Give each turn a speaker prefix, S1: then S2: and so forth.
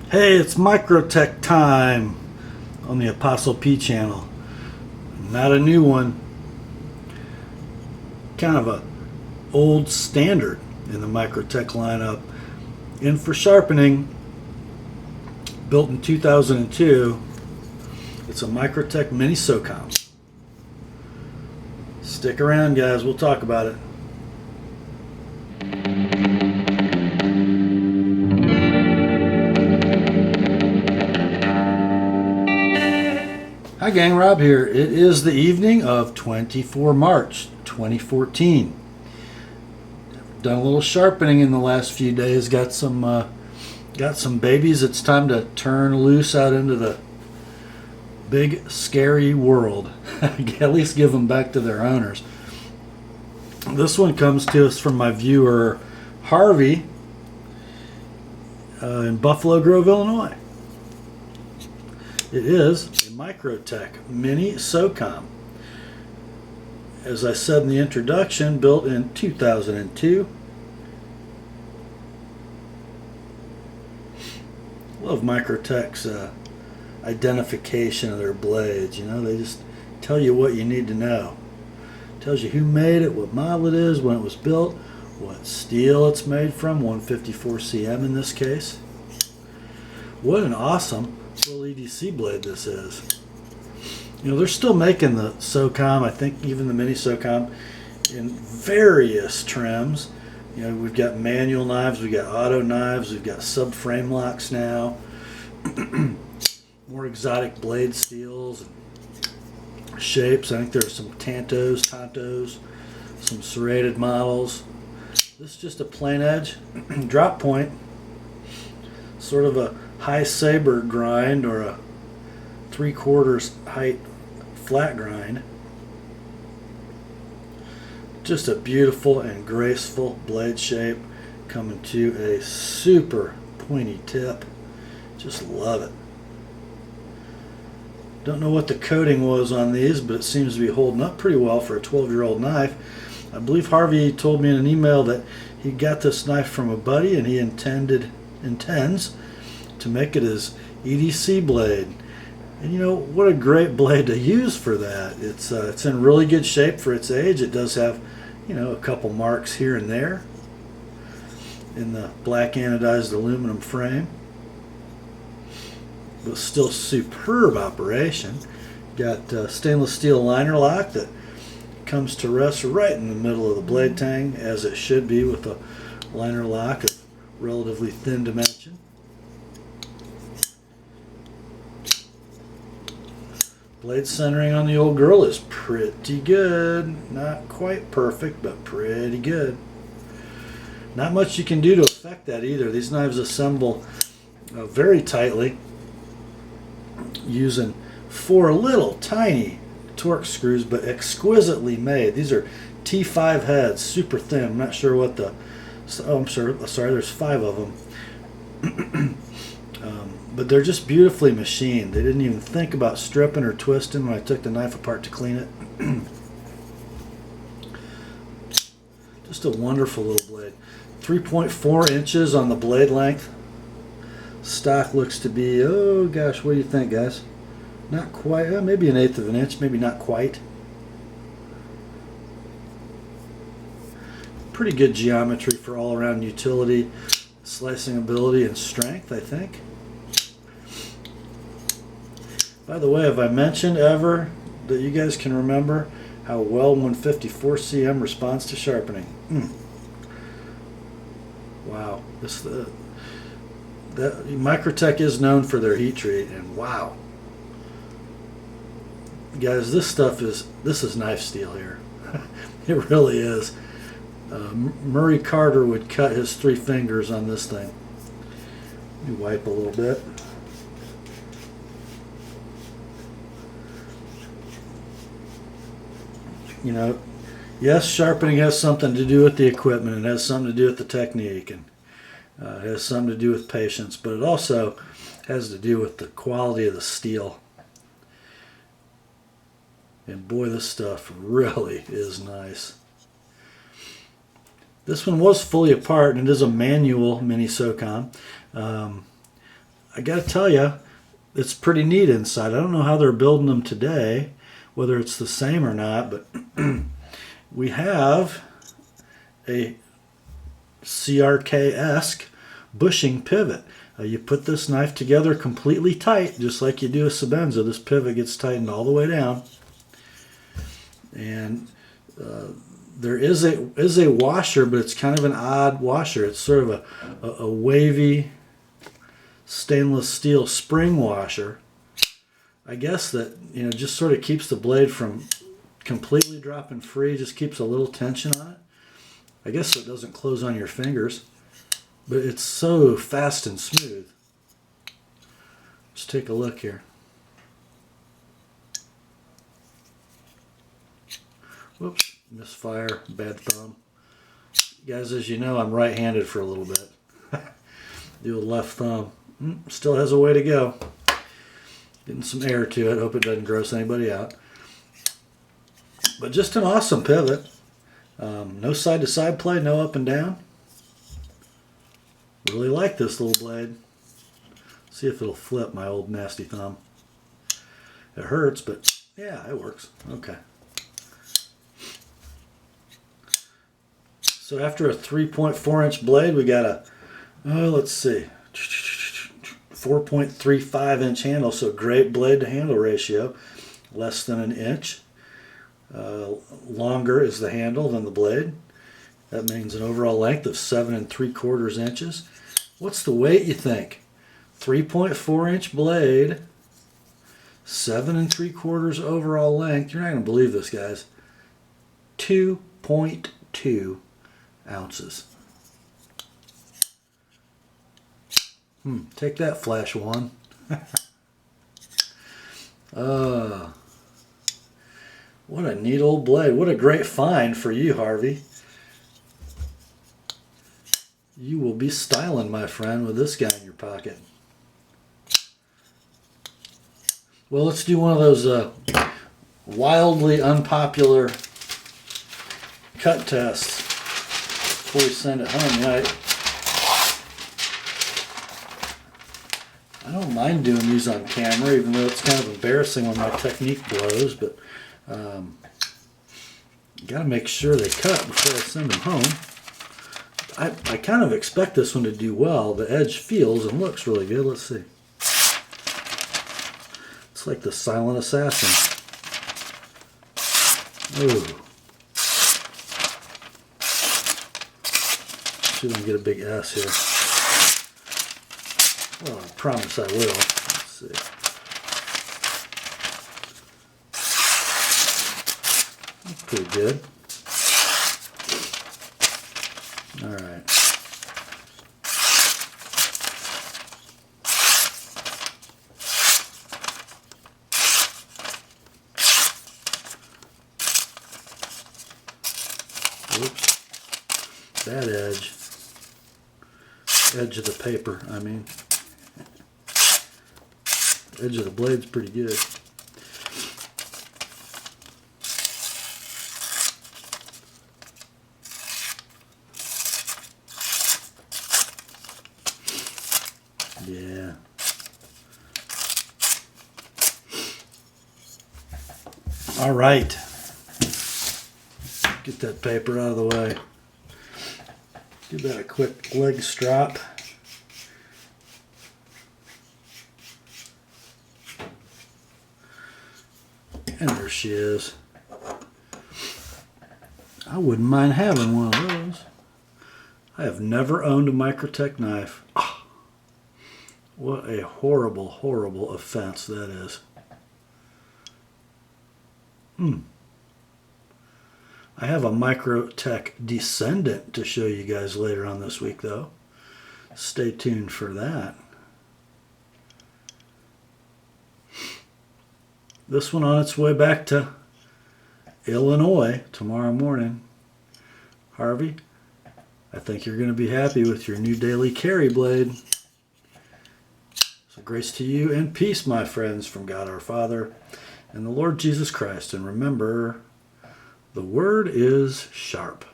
S1: Hey, it's Microtech time on the Apostle P channel. Not a new one. Kind of a old standard in the Microtech lineup. And for sharpening, built in 2002, it's a Microtech Mini Socom. Stick around, guys. We'll talk about it. Hi gang, Rob here. It is the evening of 24 March 2014. Done a little sharpening in the last few days. Got some babies. It's time to turn loose out into the big scary world. At least give them back to their owners. This one comes to us from my viewer Harvey in Buffalo Grove, Illinois. It is a Microtech Mini Socom. As I said in the introduction, built in 2002. Love Microtech's identification of their blades. You know, they just tell you what you need to know. Tells you who made it, what model it is, when it was built, what steel it's made from, 154 cm in this case. What an awesome little EDC blade this is. You know, they're still making the Socom, I think even the Mini Socom, in various trims. You know, we've got manual knives, we've got auto knives, we've got subframe locks now. More exotic blade steels and shapes. I think there's some Tantos, some serrated models. This is just a plain edge drop point, sort of a high saber grind or a 3/4 height flat grind. Just a beautiful and graceful blade shape coming to a super pointy tip. Just love it. Don't know what the coating was on these, but it seems to be holding up pretty well for a 12-year-old knife. I believe Harvey told me in an email that he got this knife from a buddy and he intends to make it his EDC blade. And you know, what a great blade to use for that. It's in really good shape for its age. It does have, you know, a couple marks here and there in the black anodized aluminum frame, but still superb operation. Got stainless steel liner lock that comes to rest right in the middle of the blade tang, as it should be with a liner lock of relatively thin dimension. Blade centering on the old girl is pretty good. Not quite perfect, but pretty good. Not much you can do to affect that either. These knives assemble very tightly using 4 little tiny torque screws, but exquisitely made. These are T5 heads, super thin. I'm not sure what the... Oh, I'm sorry, there's 5 of them. But they're just beautifully machined. They didn't even think about stripping or twisting when I took the knife apart to clean it. Just a wonderful little blade. 3.4 inches on the blade length. Stock looks to be, oh gosh, what do you think, guys? Not quite, maybe 1/8 of an inch, maybe not quite. Pretty good geometry for all-around utility, slicing ability, and strength, I think. By the way, have I mentioned ever that you guys can remember how well 154 cm responds to sharpening? Wow, that Microtech is known for their heat treat, and wow, guys, this is knife steel here. It really is. Murray Carter would cut his 3 fingers on this thing. Let me wipe a little bit. You know, yes, sharpening has something to do with the equipment, it has something to do with the technique, and it has something to do with patience, but it also has to do with the quality of the steel. And boy, this stuff really is nice. This one was fully apart, and it is a manual Mini Socom. I got to tell you, it's pretty neat inside. I don't know how they're building them today, whether it's the same or not, but we have a CRK-esque bushing pivot. You put this knife together completely tight, just like you do a Sebenza. This pivot gets tightened all the way down. And there is a washer, but it's kind of an odd washer. It's sort of a wavy stainless steel spring washer. I guess that, you know, just sort of keeps the blade from completely dropping free, just keeps a little tension on it. I guess so it doesn't close on your fingers, but it's so fast and smooth. Let's take a look here. Whoops, misfire, bad thumb. Guys, as you know, I'm right-handed for a little bit. The old left thumb. Still has a way to go. Getting some air to it. Hope it doesn't gross anybody out. But just an awesome pivot. No side-to-side play, no up and down. Really like this little blade. See if it'll flip, my old nasty thumb. It hurts, but yeah, it works. Okay. So after a 3.4-inch blade, we got a, let's see, 4.35-inch handle, so great blade to handle ratio, less than an inch. Longer is the handle than the blade. That means an overall length of 7 3/4 inches. What's the weight, you think? 3.4-inch blade, 7 3/4 overall length. You're not going to believe this, guys. 2.2 ounces. Take that, Flash One. What a neat old blade. What a great find for you, Harvey. You will be styling, my friend, with this guy in your pocket. Well, let's do one of those wildly unpopular cut tests before we send it home, right? I don't mind doing these on camera, even though it's kind of embarrassing when my technique blows, but you got to make sure they cut before I send them home. I kind of expect this one to do well. The edge feels and looks really good. Let's see. It's like the silent assassin. Ooh. See if I can get a big S here. Well, I promise I will. Let's see. That's pretty good. All right. Oops. That edge. Edge of the paper, I mean. Edge of the blade's pretty good. Yeah. All right. Get that paper out of the way. Give that a quick leg strap. And there she is. I wouldn't mind having one of those. I have never owned a Microtech knife. Oh, what a horrible, horrible offense that is. I have a Microtech Descendant to show you guys later on this week, though. Stay tuned for that. This one on its way back to Illinois tomorrow morning. Harvey, I think you're going to be happy with your new daily carry blade. So grace to you and peace, my friends, from God our Father and the Lord Jesus Christ. And remember, the word is sharp.